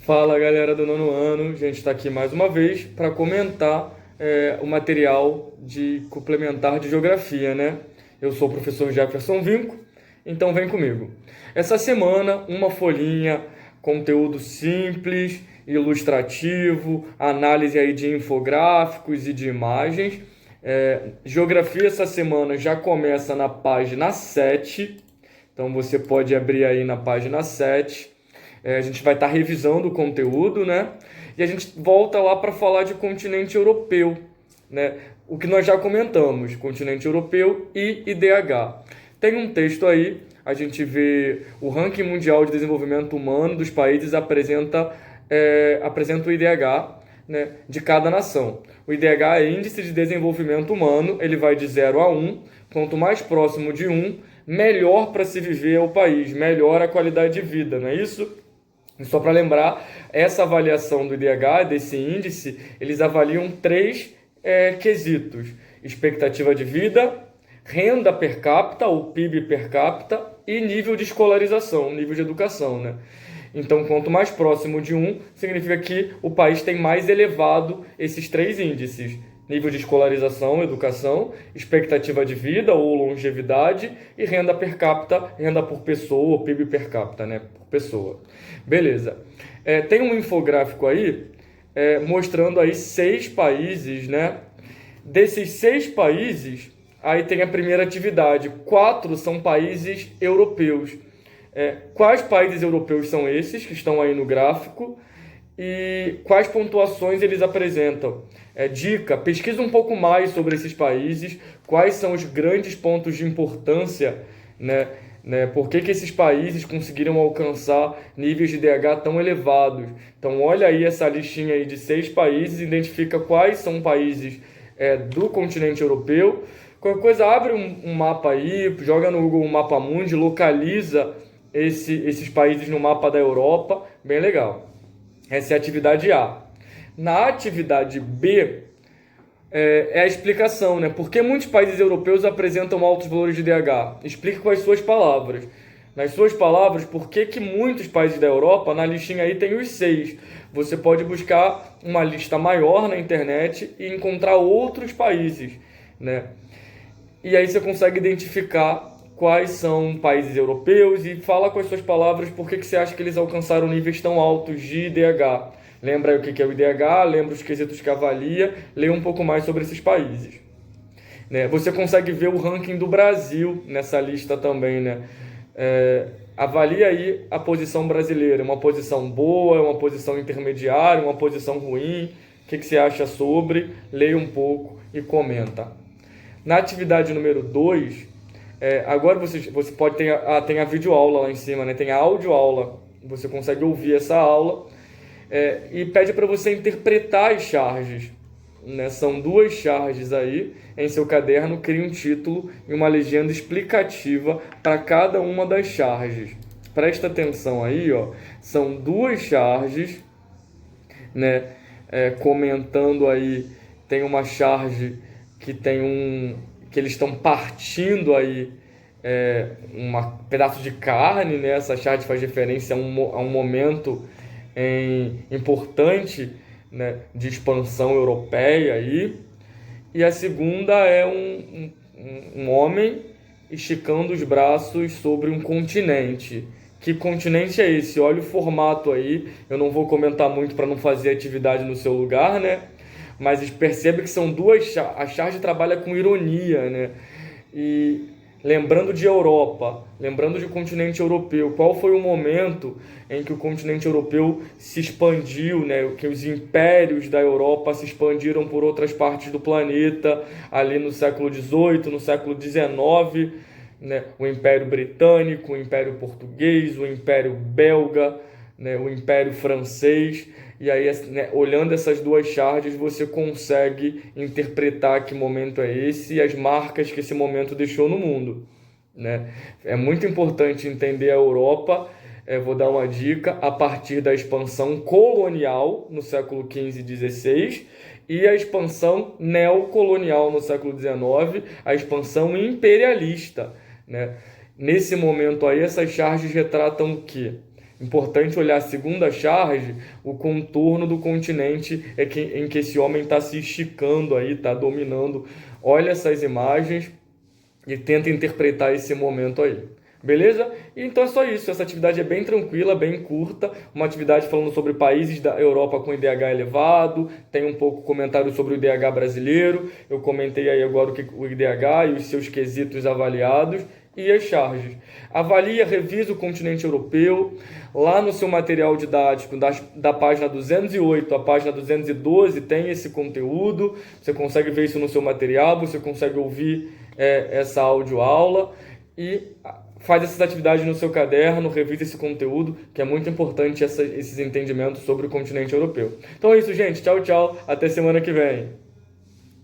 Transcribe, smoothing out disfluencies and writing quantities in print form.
Fala galera do nono ano, a gente está aqui mais uma vez para comentar o material de complementar de geografia, né? Eu sou o professor Jefferson Vinco, então vem comigo. Essa semana, uma folhinha, conteúdo simples, ilustrativo, análise aí de infográficos e de imagens. Geografia essa semana já começa na página 7, então você pode abrir aí na página 7. A gente vai estar revisando o conteúdo, né? E a gente volta lá para falar de continente europeu, né? O que nós já comentamos, continente europeu e IDH. Tem um texto aí, a gente vê o ranking mundial de desenvolvimento humano dos países apresenta o IDH, né, de cada nação. O IDH é Índice de Desenvolvimento Humano, ele vai de 0 a 1. Quanto mais próximo de 1, melhor para se viver é o país, melhor a qualidade de vida, não é isso? E só para lembrar, essa avaliação do IDH, desse índice, eles avaliam três quesitos: expectativa de vida, renda per capita, ou PIB per capita, e nível de escolarização, nível de educação, né? Então, quanto mais próximo de 1, significa que o país tem mais elevado esses três índices: nível de escolarização, educação, expectativa de vida ou longevidade e renda per capita, renda por pessoa, ou PIB per capita, né, por pessoa. Beleza. Tem um infográfico aí mostrando aí 6 países, né? Desses 6 países, aí tem a primeira atividade. 4 são países europeus. Quais países europeus são esses que estão aí no gráfico? E quais pontuações eles apresentam? Dica: pesquisa um pouco mais sobre esses países, quais são os grandes pontos de importância, né? Por que esses países conseguiram alcançar níveis de DH tão elevados? Então, olha aí essa listinha aí de 6 países, identifica quais são países do continente europeu. Qualquer coisa, abre um mapa aí, joga no Google Mapa Mundi, localiza esses países no mapa da Europa, bem legal. Essa é a atividade A. Na atividade B, a explicação, né? Por que muitos países europeus apresentam altos valores de DH? Explique com as suas palavras. Nas suas palavras, por que muitos países da Europa, na listinha aí tem os 6. Você pode buscar uma lista maior na internet e encontrar outros países, né? E aí você consegue identificar quais são países europeus e fala com as suas palavras por que você acha que eles alcançaram níveis tão altos de IDH. Lembra aí o que é o IDH, lembra os quesitos que avalia, lê um pouco mais sobre esses países. Né? Você consegue ver o ranking do Brasil nessa lista também, né? Avalia aí a posição brasileira, uma posição boa, uma posição intermediária, uma posição ruim, o que você acha sobre, leia um pouco e comenta. Na atividade número 2, agora você pode ter tem a videoaula lá em cima, né? Tem a audioaula, você consegue ouvir essa aula e pede para você interpretar as charges, né? São 2 charges aí em seu caderno, crie um título e uma legenda explicativa para cada uma das charges. Presta atenção aí, ó. São 2 charges, né? Comentando aí, tem uma charge que tem que eles estão partindo aí um pedaço de carne, né? Essa charge faz referência a um momento importante, né, de expansão europeia aí. E a segunda é um homem esticando os braços sobre um continente. Que continente é esse? Olha o formato aí. Eu não vou comentar muito para não fazer atividade no seu lugar, né? Mas percebe que são 2. A charge trabalha com ironia, né? E lembrando de Europa, lembrando de continente europeu, qual foi o momento em que o continente europeu se expandiu, né? Que os impérios da Europa se expandiram por outras partes do planeta, ali no século XVIII, no século XIX, né? O Império Britânico, o Império Português, o Império Belga, né? O Império Francês. E aí, né, olhando essas 2 charges, você consegue interpretar que momento é esse e as marcas que esse momento deixou no mundo, né? É muito importante entender a Europa, vou dar uma dica, a partir da expansão colonial no século XV e XVI e a expansão neocolonial no século XIX, a expansão imperialista, né? Nesse momento aí, essas charges retratam o quê? Importante olhar a segunda charge, o contorno do continente em que esse homem está se esticando aí, está dominando. Olha essas imagens e tenta interpretar esse momento aí. Beleza? E então é só isso. Essa atividade é bem tranquila, bem curta. Uma atividade falando sobre países da Europa com IDH elevado. Tem um pouco comentário sobre o IDH brasileiro. Eu comentei aí agora o IDH e os seus quesitos avaliados e as charges. Avalia, revisa o continente europeu. Lá no seu material didático, da página 208 à página 212, tem esse conteúdo. Você consegue ver isso no seu material, você consegue ouvir essa audioaula e faz essas atividades no seu caderno, revisa esse conteúdo, que é muito importante esses entendimentos sobre o continente europeu. Então é isso, gente. Tchau, tchau. Até semana que vem.